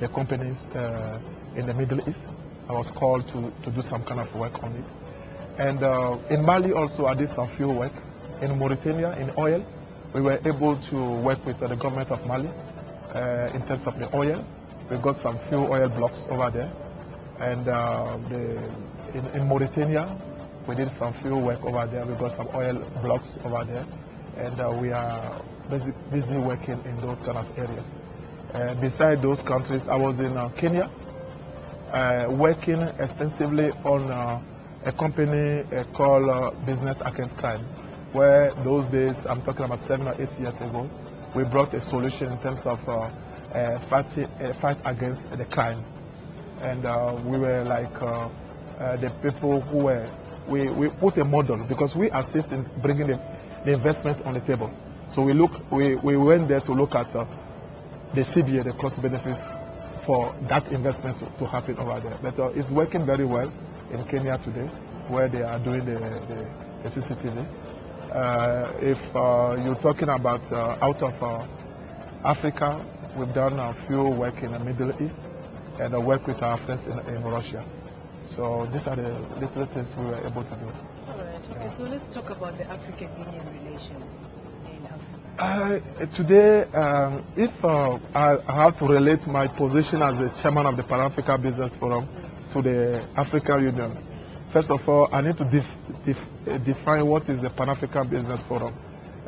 the companies in the Middle East. I was called to do some kind of work on it. And in Mali also I did some field work. In Mauritania, in oil, we were able to work with the government of Mali in terms of the oil. We got some few oil blocks over there. And in Mauritania, we did some field work over there. We got some oil blocks over there. And we are busy working in those kind of areas. Besides those countries, I was in Kenya, working extensively on a company called Business Against Crime, where those days, I'm talking about 7 or 8 years ago, we brought a solution in terms of fight against the crime. And we were like the people who were, we put a model because we assist in bringing the investment on the table. So we went there to look at the CBA, the cost benefits for that investment to happen over there. But it's working very well in Kenya today, where they are doing the CCTV. If you're talking about out of Africa, we've done a few work in the Middle East and work with our friends in Russia. So these are the little things we were able to do. All right. Okay, so let's talk about the African-Union relations in Africa. Today, if I have to relate my position as the chairman of the Pan-Africa Business Forum to the African Union, first of all, I need to define what is the Pan-African Business Forum.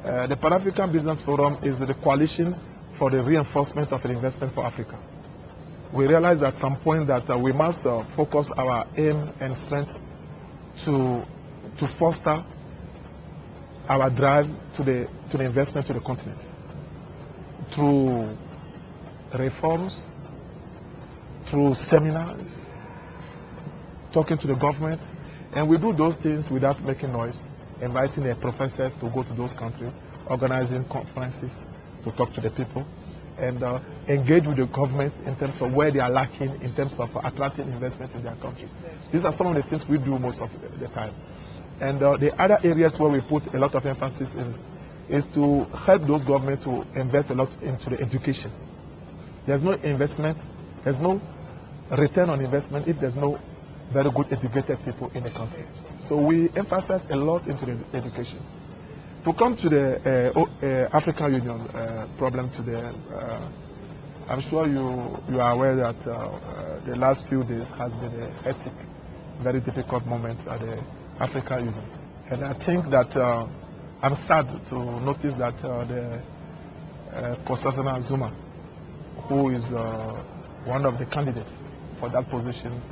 The Pan-African Business Forum is the coalition for the reinforcement of investment for Africa. We realize at some point that we must focus our aim and strength to foster our drive to the investment to the continent through reforms, through seminars, talking to the government, and we do those things without making noise, inviting the professors to go to those countries, organizing conferences to talk to the people, and engage with the government in terms of where they are lacking in terms of attracting investment in their countries. These are some of the things we do most of the time. And the other areas where we put a lot of emphasis is to help those governments to invest a lot into the education. There's no investment, there's no return on investment if there's no very good educated people in the country. So we emphasize a lot into the education. To come to the African Union problem today, I'm sure you are aware that the last few days has been a hectic, very difficult moment at the African Union. And I think that I'm sad to notice that the Nkosazana Zuma, who is one of the candidates for that position,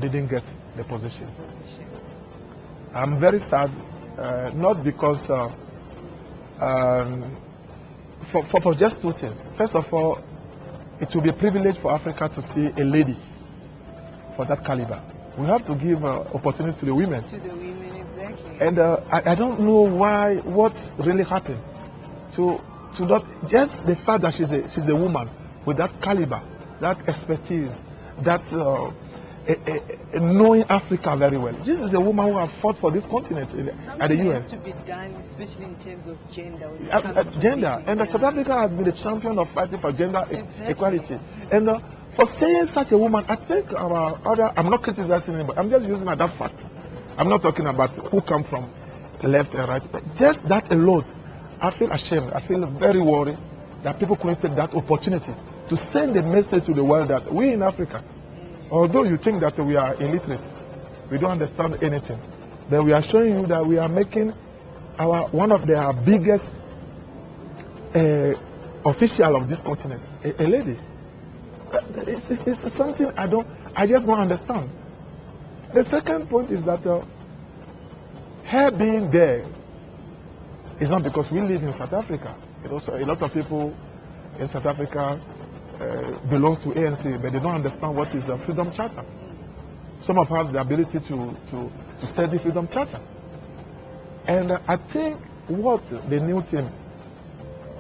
didn't get the position. I'm very sad, not because for just two things. First of all, it will be a privilege for Africa to see a lady for that caliber. We have to give opportunity to the women. To the women, exactly. And I don't know what's really happened to not just the fact that she's a woman with that caliber, that expertise, that knowing Africa very well. This is a woman who has fought for this continent at the UN. To be done, especially in terms of gender. Gender, and South Africa has been a champion of fighting for gender equality. And for saying such a woman, I think I'm not criticizing anybody. I'm just using that fact. I'm not talking about who come from left and right. But just that alone, I feel ashamed. I feel very worried that people couldn't take that opportunity to send a message to the world that we in Africa, although you think that we are illiterate, we don't understand anything, then we are showing you that we are making one of our biggest official of this continent, a lady. It's something I just don't understand. The second point is that her being there is not because we live in South Africa. So a lot of people in South Africa belong to ANC, but they don't understand what is the Freedom Charter. Some of us have the ability to study Freedom Charter. And I think what the new team,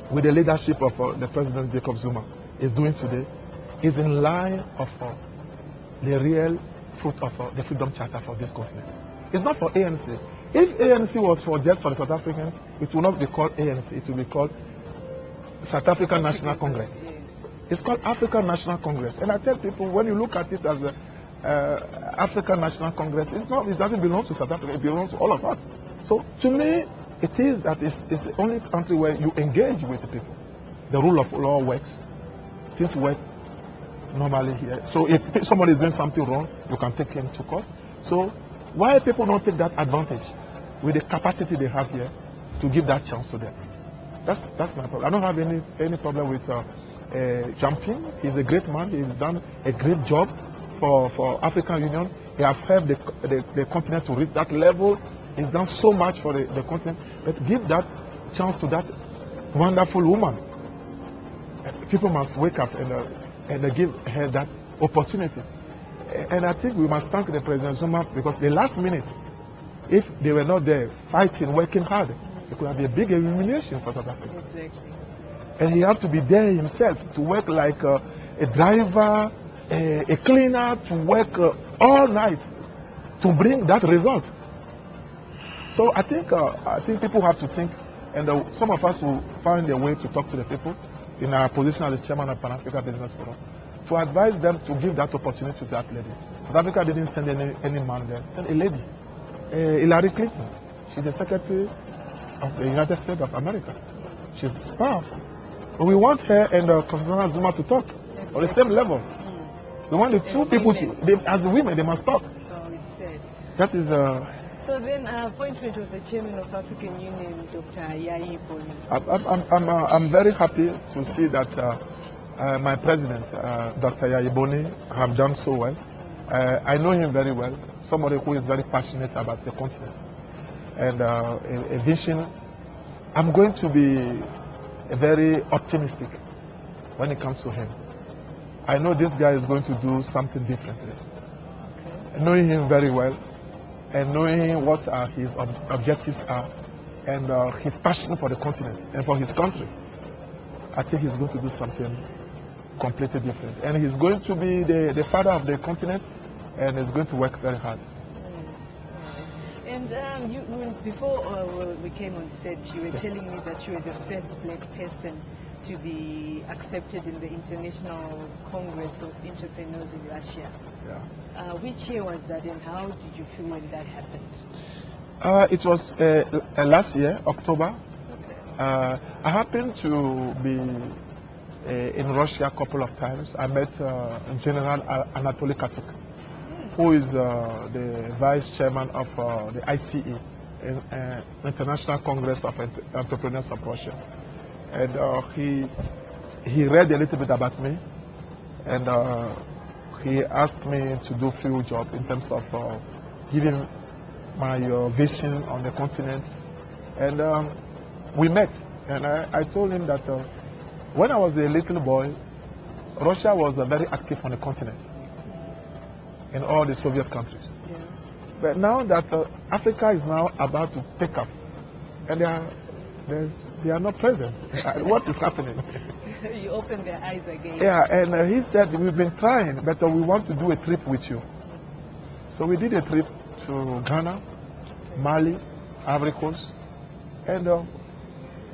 with the leadership of the President Jacob Zuma, is doing today is in line of the real fruit of the Freedom Charter for this continent. It's not for ANC. If ANC was just for the South Africans, it would not be called ANC. It would be called South African National Congress. It's called African National Congress. And I tell people, when you look at it as a African National Congress, it doesn't belong to South Africa, it belongs to all of us. So to me, it is that it's the only country where you engage with the people. The rule of law works. Things work normally here. So if somebody is doing something wrong, you can take him to court. So why people don't take that advantage with the capacity they have here to give that chance to them? That's my problem. I don't have any problem with Jean-Pierre. He's a great man. He's done a great job for African Union. He has helped the continent to reach that level. He's done so much for the continent. But give that chance to that wonderful woman. People must wake up and give her that opportunity. And I think we must thank the President Zuma, because the last minute, if they were not there fighting, working hard, it could have been a big humiliation for South Africa. Exactly. And he had to be there himself to work like a driver, a cleaner, to work all night to bring that result. So I think people have to think, and some of us will find a way to talk to the people in our position as the chairman of Pan-Africa Business Forum, to advise them to give that opportunity to that lady. South Africa didn't send any man there, send a lady, Hillary Clinton. She's the secretary of the United States of America. She's powerful. But we want her and Constitutional Zuma to talk on the same level. We want the two people as women, they must talk. Oh, it's said. That is. So then, appointment of the chairman of African Union, Dr. Yayi Boni. I'm very happy to see that my president, Dr. Yayi Boni, have done so well. I know him very well. Somebody who is very passionate about the continent and a vision. I'm going to be very optimistic when it comes to him. I know this guy is going to do something differently. Okay. Knowing him very well, and knowing what his objectives are, and his passion for the continent and for his country, I think he's going to do something completely different. And he's going to be the father of the continent, and he's going to work very hard. And before we came on set, you were telling me that you were the first black person to be accepted in the International Congress of Entrepreneurs in Russia. Yeah. Which year was that, and how did you feel when that happened? It was last year, October. Okay. I happened to be in Russia a couple of times. I met General Anatoly Katuk, who is the vice chairman of the ICE, International Congress of Entrepreneurs of Russia. And he read a little bit about me, and he asked me to do a few jobs in terms of giving my vision on the continent. And we met, and I told him that when I was a little boy, Russia was very active on the continent in all the Soviet countries. Yeah. But now that Africa is now about to take up, and they are not present. What is happening? You open their eyes again. Yeah, and he said, we've been trying, but we want to do a trip with you. So we did a trip to Ghana, Mali, Ivory Coast, and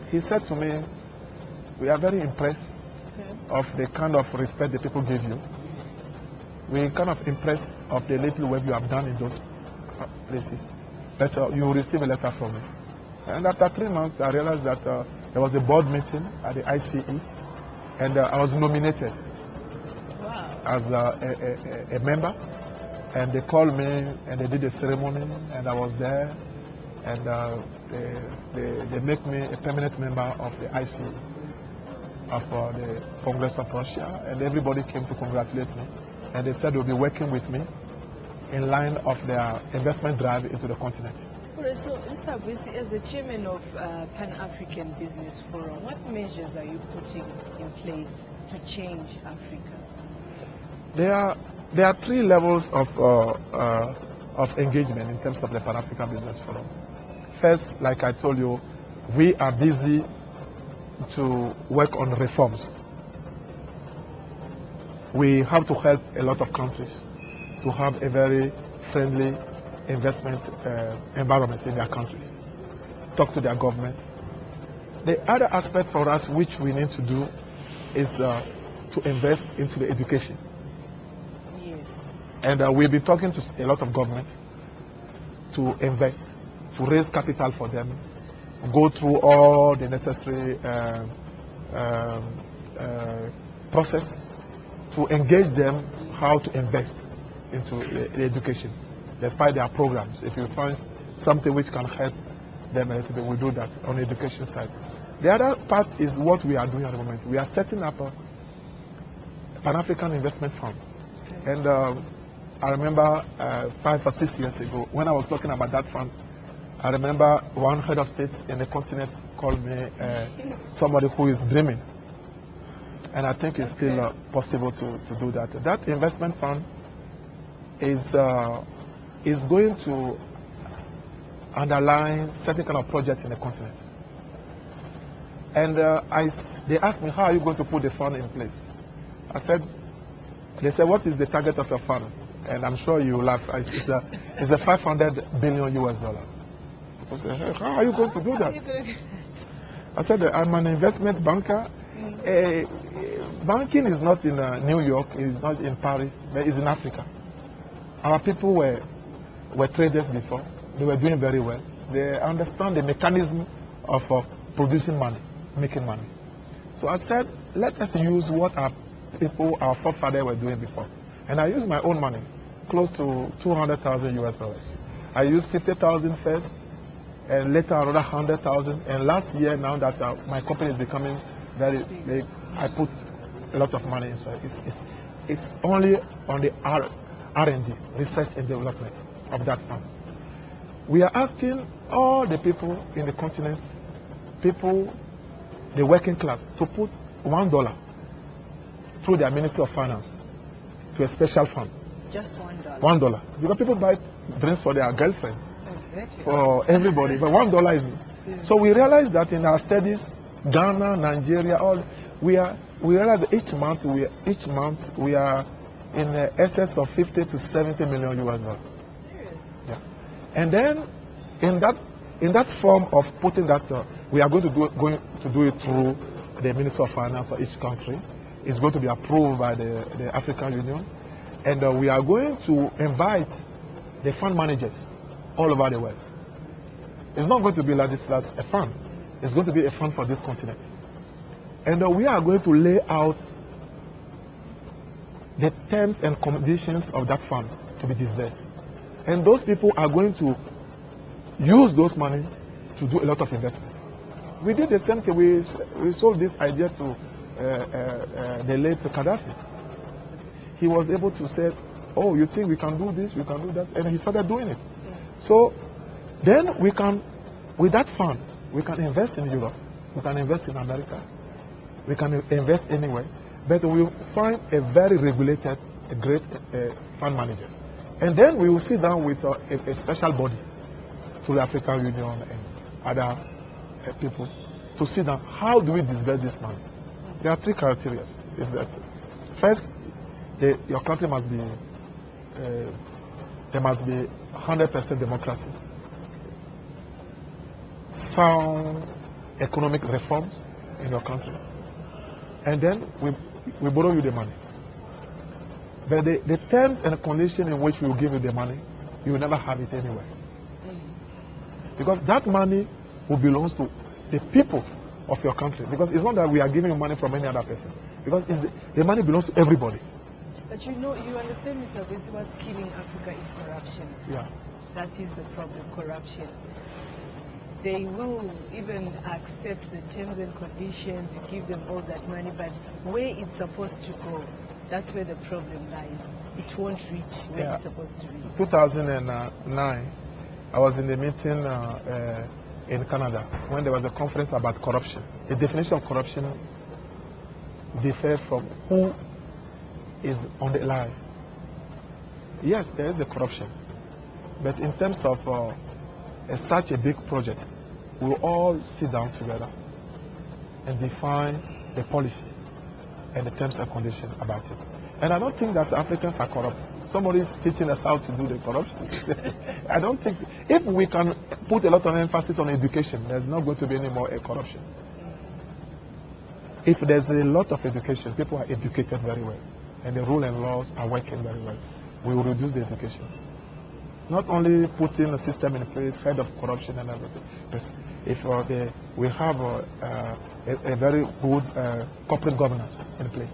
he said to me, we are very impressed of the kind of respect the people give you. We're kind of impressed of the little work you have done in those places. But you will receive a letter from me. And after 3 months, I realized that there was a board meeting at the ICE, and I was nominated as a member. And they called me, and they did a ceremony, and I was there, and they make me a permanent member of the ICE, of the Congress of Russia, and everybody came to congratulate me. And they said they'll be working with me in line of their investment drive into the continent. Alright, so Mr. Abwesi, as the chairman of Pan-African Business Forum, what measures are you putting in place to change Africa? There are 3 levels of engagement in terms of the Pan-African Business Forum. First, like I told you, we are busy to work on reforms. We have to help a lot of countries to have a very friendly investment environment in their countries. Talk to their governments. The other aspect for us which we need to do is to invest into the education. Yes. And we'll be talking to a lot of government to invest, to raise capital for them, go through all the necessary process to engage them how to invest into the education, despite their programs. If you find something which can help them a little bit, we'll do that on the education side. The other part is what we are doing at the moment. We are setting up a Pan-African Investment Fund. Okay. And I remember 5 or 6 years ago, when I was talking about that fund, I remember one head of state in the continent called me somebody who is dreaming. And I think it's still possible to do that. That investment fund is going to underline certain kind of projects in the continent. And they asked me, how are you going to put the fund in place? They said, what is the target of your fund? And I'm sure you laugh. It's a 500 billion US dollar. I said, hey, how are you going to do that? I said, I'm an investment banker. Banking is not in New York, it's not in Paris, but it's in Africa. Our people were traders before. They were doing very well. They understand the mechanism of producing money, making money. So I said, let us use what our people, our forefathers were doing before. And I used my own money, close to 200,000 US dollars. I used 50,000 first, and later another 100,000. And last year, now that my company is becoming very big, I put a lot of money inside. It's only on the R&D, research and development of that fund. We are asking all the people in the continent, people, the working class, to put $1 through their Ministry of Finance to a special fund. Just $1. $1. Because people buy drinks for their girlfriends, Exactly. for everybody, but $1 is. So we realized that in our studies, Ghana, Nigeria, all we realize that each month we are in excess of 50 to 70 million US dollars. Serious? Yeah. And then in that form of putting that, we are going to do it through the Ministry of Finance of each country. It's going to be approved by the African Union, and we are going to invite the fund managers all over the world. It's not going to be like this as a fund. It's going to be a fund for this continent. And we are going to lay out the terms and conditions of that fund to be disbursed. And those people are going to use those money to do a lot of investment. We did the same thing. We sold this idea to the late Gaddafi. He was able to say, oh, you think we can do this, we can do that, and he started doing it. So then we can, with that fund, we can invest in Europe, we can invest in America, we can invest anywhere, but we will find a very regulated, great fund managers. And then we will sit down with a special body through the African Union and other people to sit down. How do we disburse this money? There are 3 criteria. Is that first, your country must be, there must be 100% democracy, sound economic reforms in your country, and then we borrow you the money. But the terms and conditions in which we will give you the money, you will never have it anywhere. Because that money will belong to the people of your country. Because it's not that we are giving you money from any other person. Because the money belongs to everybody. But you know, you understand, Mr. Obesi, what's killing Africa is corruption. Yeah. That is the problem, corruption. They will even accept the terms and conditions, you give them all that money, but where it's supposed to go, that's where the problem lies. It won't reach where it's supposed to reach. 2009, I was in the meeting in Canada when there was a conference about corruption. The definition of corruption differs from who is on the line. Yes, there is a corruption, but in terms of such a big project, we will all sit down together and define the policy and the terms and conditions about it. And I don't think that Africans are corrupt. Somebody is teaching us how to do the corruption. I don't think, if we can put a lot of emphasis on education, there's not going to be any more corruption. If there's a lot of education, people are educated very well, and the rule and laws are working very well, we will reduce the education. Not only putting a system in place, head of corruption and everything. Yes, if we have a very good corporate governance in place.